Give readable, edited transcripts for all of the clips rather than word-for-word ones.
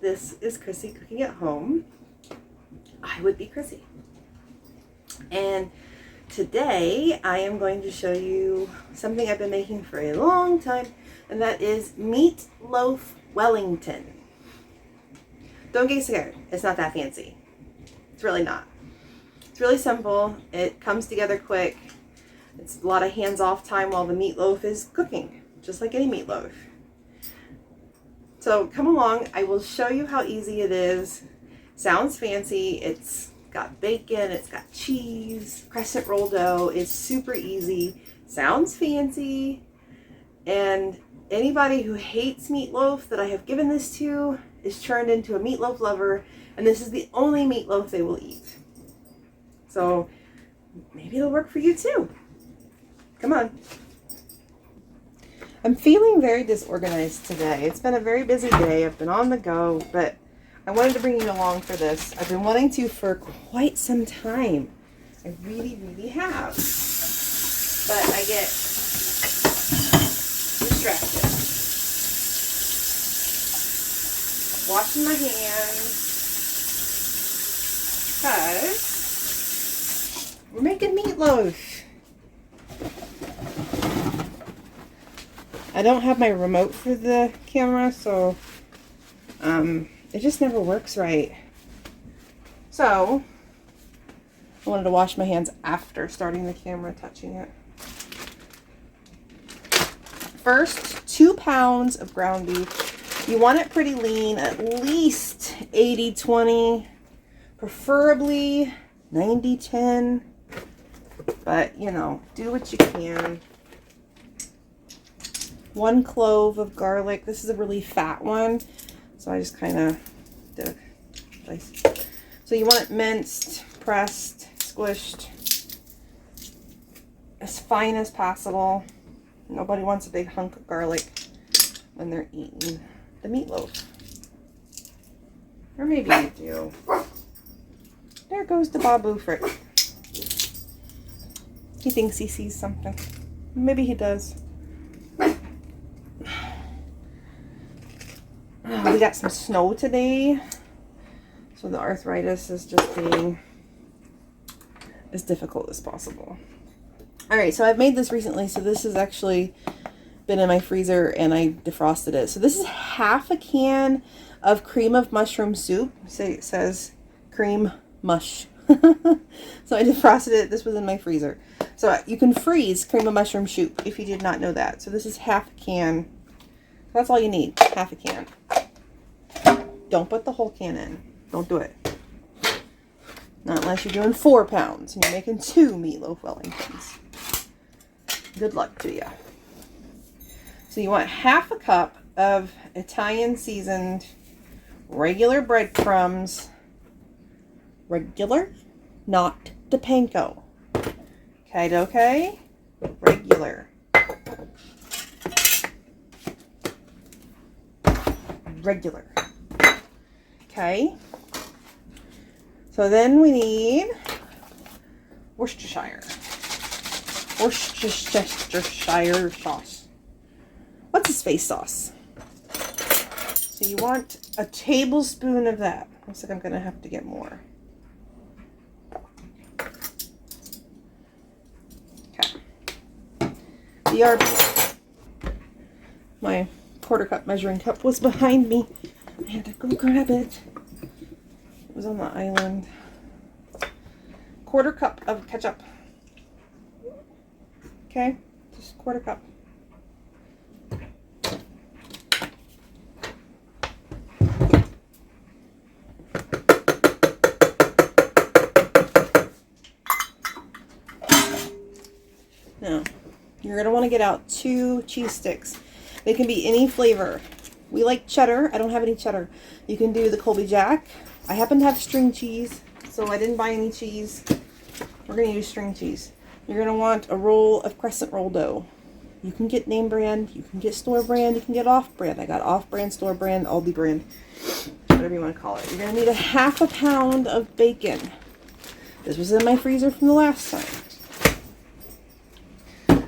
This is Chrissy Cooking at Home. I would be Chrissy. And today I am going to show you something I've been making for a long time, and that is Meatloaf Wellington. Don't get scared. It's not that fancy. It's really not. It's really simple. It comes together quick. It's a lot of hands-off time while the meatloaf is cooking, just like any meatloaf. So come along. I will show you how easy it is. Sounds fancy. It's got bacon. It's got cheese. Crescent roll dough. It's super easy. Sounds fancy. And anybody who hates meatloaf that I have given this to is turned into a meatloaf lover, and this is the only meatloaf they will eat. So maybe it'll work for you too. Come on. I'm feeling very disorganized today. It's been a very busy day. I've been on the go, but I wanted to bring you along for this. I've been wanting to for quite some time. I really, really have. But I get distracted. Washing my hands because we're making meatloaf. I don't have my remote for the camera, so it just never works right. So I wanted to wash my hands after starting the camera, touching it. First, 2 pounds of ground beef. You want it pretty lean, at least 80-20, preferably 90-10, but you know, do what you can. 1 clove of garlic. This is a really fat one, so I just kind of did a slice. So you want it minced, pressed, squished, as fine as possible. Nobody wants a big hunk of garlic when they're eating the meatloaf. Or maybe you do. There goes the Babu Frick. He thinks he sees something. Maybe he does. We got some snow today, so the arthritis is just being as difficult as possible. Alright, so I've made this recently, so this has actually been in my freezer and I defrosted it. So this is half a can of cream of mushroom soup. So it says cream mush. So I defrosted it. This was in my freezer. So you can freeze cream of mushroom soup if you did not know that. So this is half a can. That's all you need, half a can. Don't put the whole can in. Don't do it. Not unless you're doing 4 pounds and you're making 2 Meatloaf Wellingtons. Good luck to you. So you want half a cup of Italian seasoned regular breadcrumbs. Regular, not the panko. Okay? Regular. Regular. Okay. So then we need Worcestershire sauce. What's his face sauce? So you want a tablespoon of that. Looks like I'm gonna have to get more. Okay. BRB. My quarter cup measuring cup was behind me. I had to go grab it. It was on the island. Quarter cup of ketchup. Okay, just quarter cup. Now, you're going to want to get out 2 cheese sticks. They can be any flavor. We like cheddar. I don't have any cheddar. You can do the Colby Jack. I happen to have string cheese, so I didn't buy any cheese. We're going to use string cheese. You're going to want a roll of crescent roll dough. You can get name brand, you can get store brand, you can get off brand. I got off brand, store brand, Aldi brand, whatever you want to call it. You're going to need a half a pound of bacon. This was in my freezer from the last time.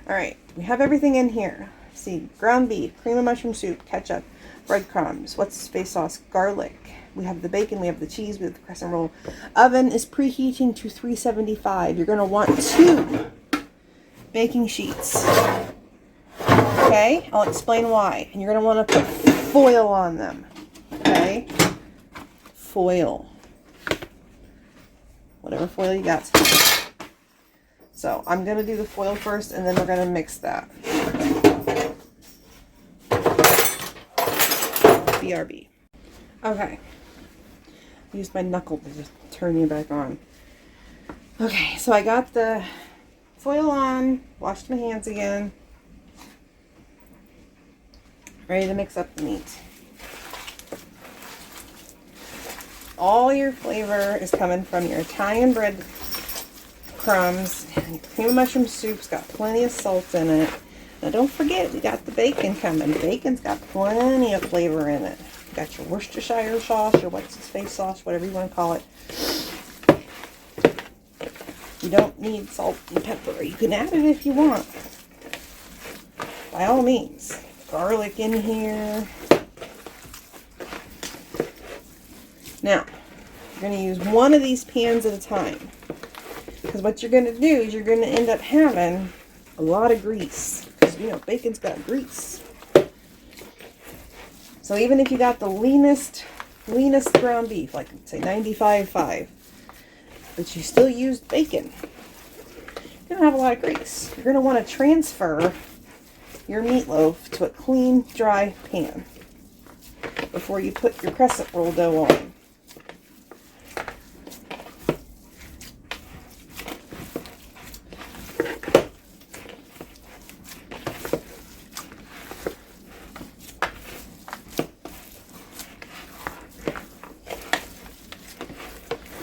Alright, we have everything in here. See, ground beef, cream of mushroom soup, ketchup, Breadcrumbs. What's face sauce? Garlic. We have the bacon, we have the cheese, we have the crescent roll. Oven is preheating to 375. You're going to want 2 baking sheets. Okay? I'll explain why. And you're going to want to put foil on them. Okay? Foil. Whatever foil you got. So I'm going to do the foil first, and then we're going to mix that. BRB. Okay. I used my knuckle to just turn you back on. Okay, so I got the foil on, washed my hands again. Ready to mix up the meat. All your flavor is coming from your Italian bread crumbs. Cream of mushroom soup's got plenty of salt in it. Now don't forget, we got the bacon coming. Bacon's got plenty of flavor in it. You got your Worcestershire sauce, or what's its face sauce, whatever you want to call it. You don't need salt and pepper. You can add it if you want. By all means. Garlic in here. Now, you're going to use one of these pans at a time. Because what you're going to do is you're going to end up having a lot of grease. Because, you know, bacon's got grease. So even if you got the leanest ground beef, like say 95.5, but you still used bacon, you're going to have a lot of grease. You're going to want to transfer your meatloaf to a clean, dry pan before you put your crescent roll dough on.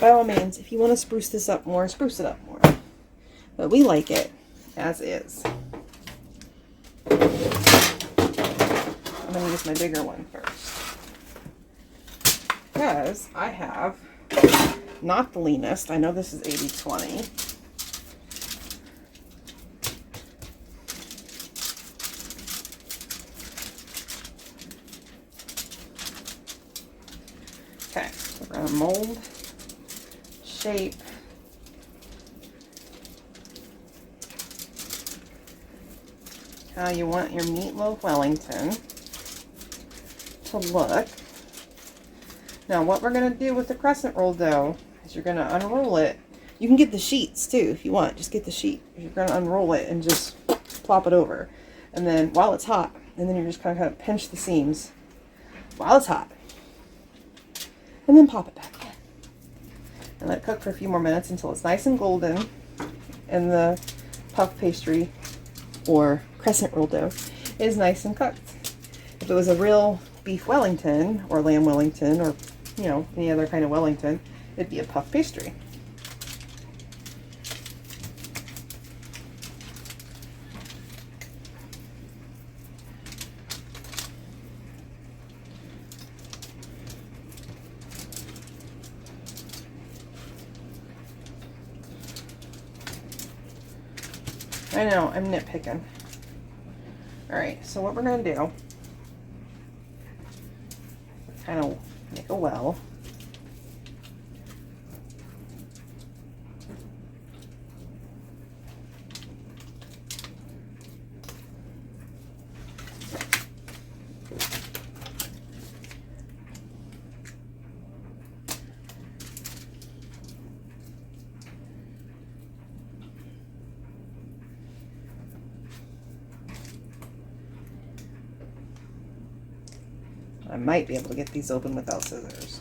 By all means, if you want to spruce this up more, spruce it up more. But we like it as is. I'm going to use my bigger one first. Because I have not the leanest. I know this is 80/20. Okay, so we're going to mold, shape, how you want your Meatloaf Wellington to look. Now what we're going to do with the crescent roll dough is you're going to unroll it. You can get the sheets too if you want. Just get the sheet. You're going to unroll it and just plop it over. And then while it's hot, and then you're just going to kind of pinch the seams while it's hot. And then pop it back in. And let it cook for a few more minutes until it's nice and golden and the puff pastry or crescent roll dough is nice and cooked. If it was a real beef Wellington or lamb Wellington or, you know, any other kind of Wellington, it'd be a puff pastry. I know, I'm nitpicking. Alright, so what we're going to do, kind of make a well. I might be able to get these open without scissors.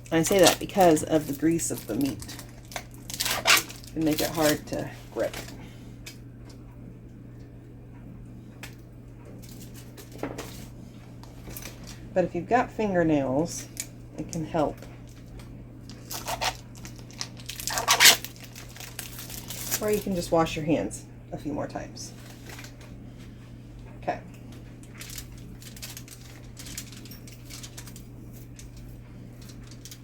I say that because of the grease of the meat. It can make it hard to grip. But if you've got fingernails, it can help. Or you can just wash your hands a few more times. Okay.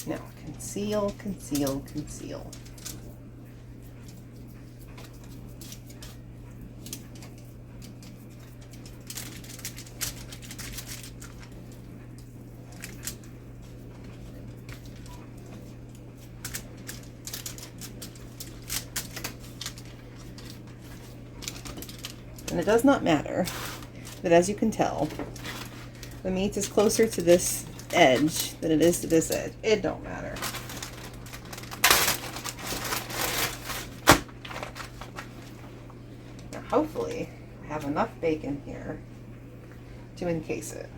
Now, conceal, conceal, conceal. And it does not matter, but as you can tell, the meat is closer to this edge than it is to this edge. It don't matter. Now, hopefully, I have enough bacon here to encase it.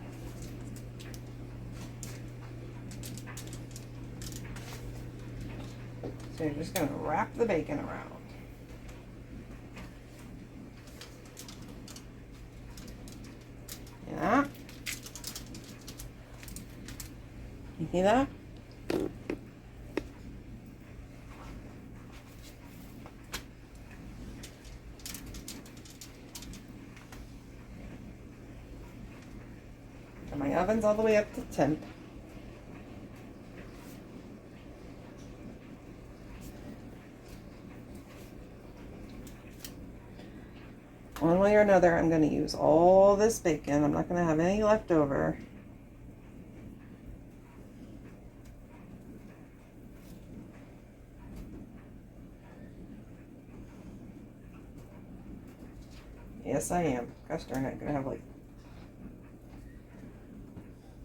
So you're just going to wrap the bacon around. Yeah. You see that? And my oven's all the way up to temp. One way or another, I'm going to use all this bacon. I'm not going to have any left over. Yes, I am. Gosh darn it, gonna have like...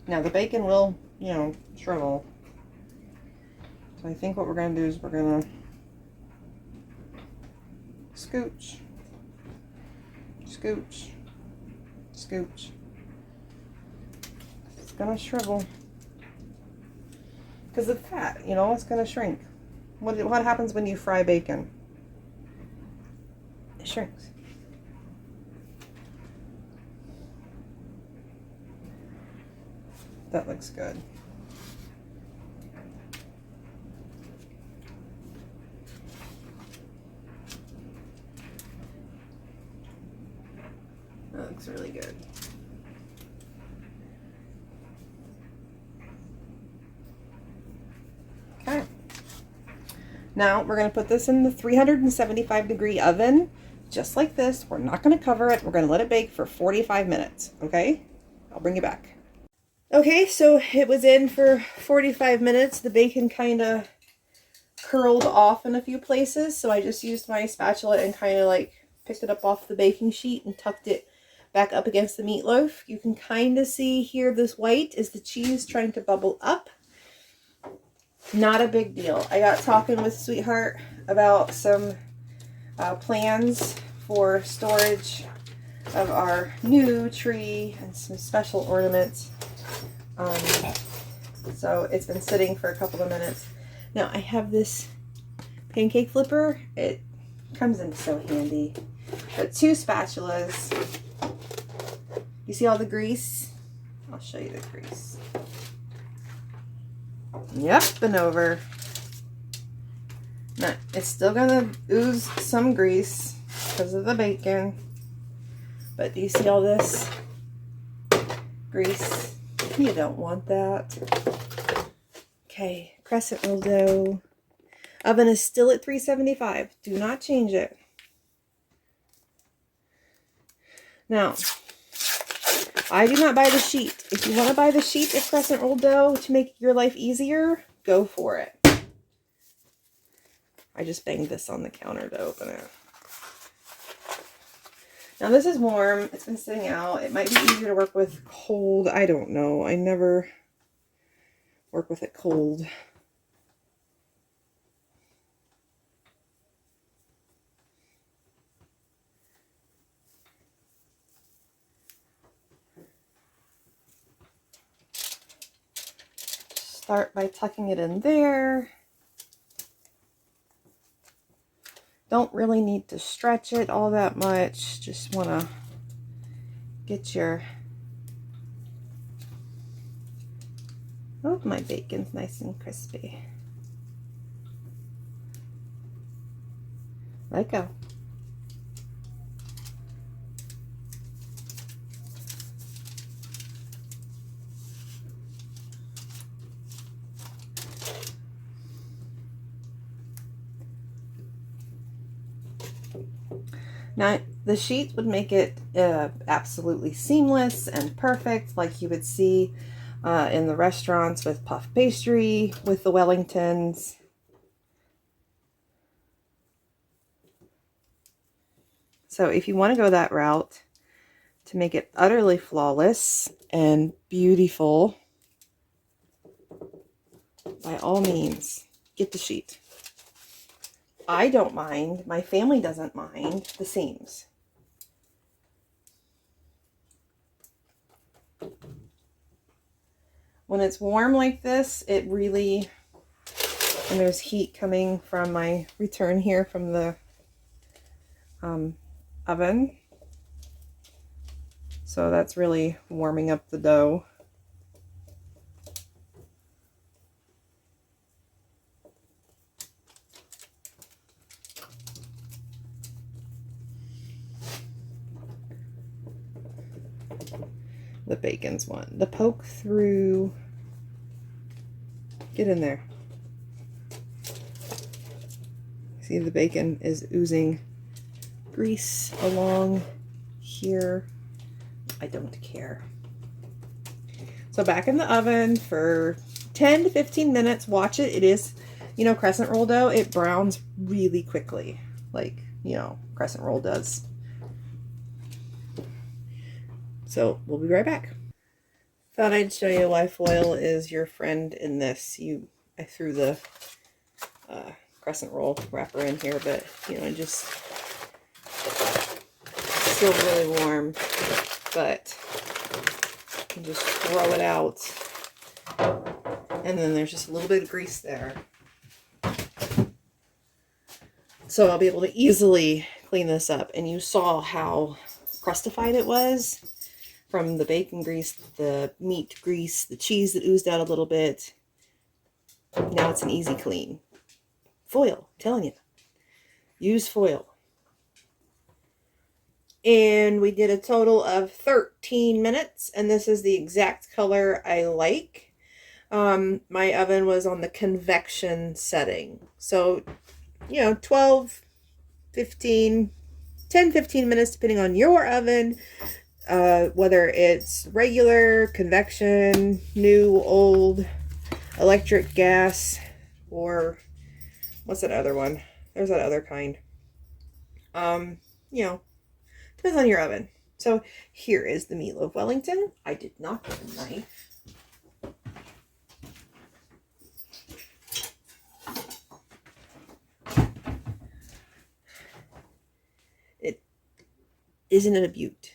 Now the bacon will, you know, shrivel. So I think what we're gonna do is we're gonna scooch, scooch, scooch. It's gonna shrivel because of fat, you know, it's gonna shrink. What happens when you fry bacon? It shrinks. That looks good. That looks really good. Okay. Now we're going to put this in the 375-degree oven, just like this. We're not going to cover it. We're going to let it bake for 45 minutes. Okay? I'll bring you back. Okay, so it was in for 45 minutes. The bacon kind of curled off in a few places, so I just used my spatula and kind of like picked it up off the baking sheet and tucked it back up against the meatloaf. You can kind of see here this white is the cheese trying to bubble up. Not a big deal. I got talking with Sweetheart about some plans for storage of our new tree and some special ornaments. So it's been sitting for a couple of minutes. Now I have this pancake flipper. It comes in so handy. Got two spatulas. You see all the grease? I'll show you the grease. Yep, and over. Now, it's still gonna ooze some grease because of the bacon. But do you see all this grease? You don't want that. Okay, crescent roll dough. Oven is still at 375. Do not change it. Now, I do not buy the sheet. If you want to buy the sheet of crescent roll dough to make your life easier, go for it. I just banged this on the counter to open it. Now this is warm. It's been sitting out. It might be easier to work with cold. I don't know. I never work with it cold. Start by tucking it in there. Don't really need to stretch it all that much. Just want to get your... Oh, my bacon's nice and crispy. Let go. Now, the sheet would make it absolutely seamless and perfect, like you would see in the restaurants with puff pastry, with the Wellingtons. So if you want to go that route to make it utterly flawless and beautiful, by all means, get the sheet. I don't mind, my family doesn't mind the seams. When it's warm like this, it really, and there's heat coming from my return here from the oven. So that's really warming up the dough. The bacon's one. The poke through. Get in there. See, the bacon is oozing grease along here. I don't care. So back in the oven for 10 to 15 minutes. Watch it. It is, you know, crescent roll dough. It browns really quickly, like, you know, crescent roll does. So we'll be right back. Thought I'd show you why foil is your friend in this. I threw the crescent roll wrapper in here, but you know, just still really warm, but you just throw it out, and then there's just a little bit of grease there. So I'll be able to easily clean this up. And you saw how crustified it was from the bacon grease, the meat grease, the cheese that oozed out a little bit. Now it's an easy clean. Foil, I'm telling you. Use foil. And we did a total of 13 minutes, and this is the exact color I like. My oven was on the convection setting. So, you know, 12, 15, 10, 15 minutes, depending on your oven. Whether it's regular, convection, new, old, electric, gas, or what's that other one? There's that other kind. You know, depends on your oven. So here is the Meatloaf Wellington. I did not get a knife. Isn't it a beaut?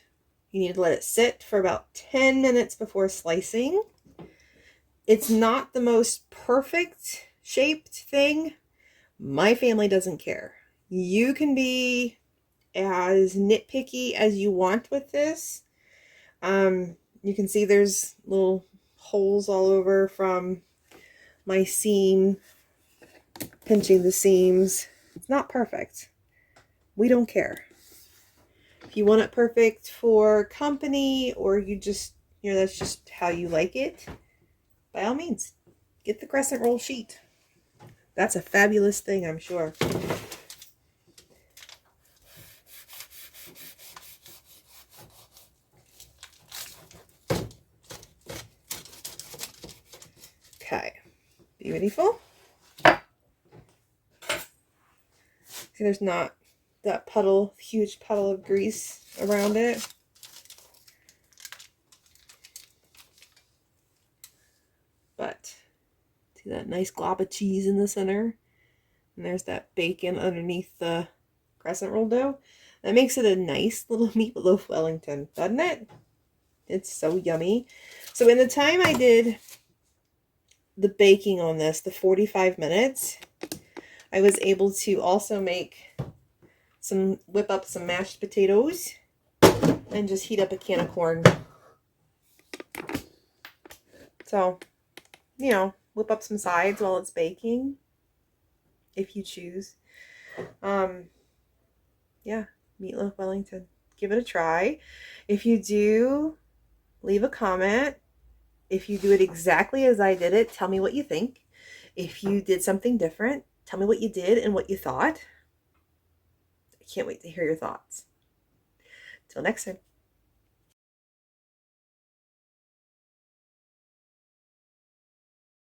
You need to let it sit for about 10 minutes before slicing. It's not the most perfect shaped thing. My family doesn't care. You can be as nitpicky as you want with this. You can see there's little holes all over from my seam, pinching the seams. It's not perfect. We don't care. If you want it perfect for company, or you just, you know, that's just how you like it, by all means, get the crescent roll sheet. That's a fabulous thing, I'm sure. Okay, beautiful. See, there's not that puddle, huge puddle of grease around it. But see that nice glob of cheese in the center? And there's that bacon underneath the crescent roll dough. That makes it a nice little Meatloaf Wellington, doesn't it? It's so yummy. So in the time I did the baking on this, the 45 minutes, I was able to also whip up some mashed potatoes and just heat up a can of corn. So, you know, whip up some sides while it's baking, if you choose. Yeah, Meatloaf Wellington. Give it a try. If you do, leave a comment. If you do it exactly as I did it, tell me what you think. If you did something different, tell me what you did and what you thought. I can't wait to hear your thoughts. Till next time.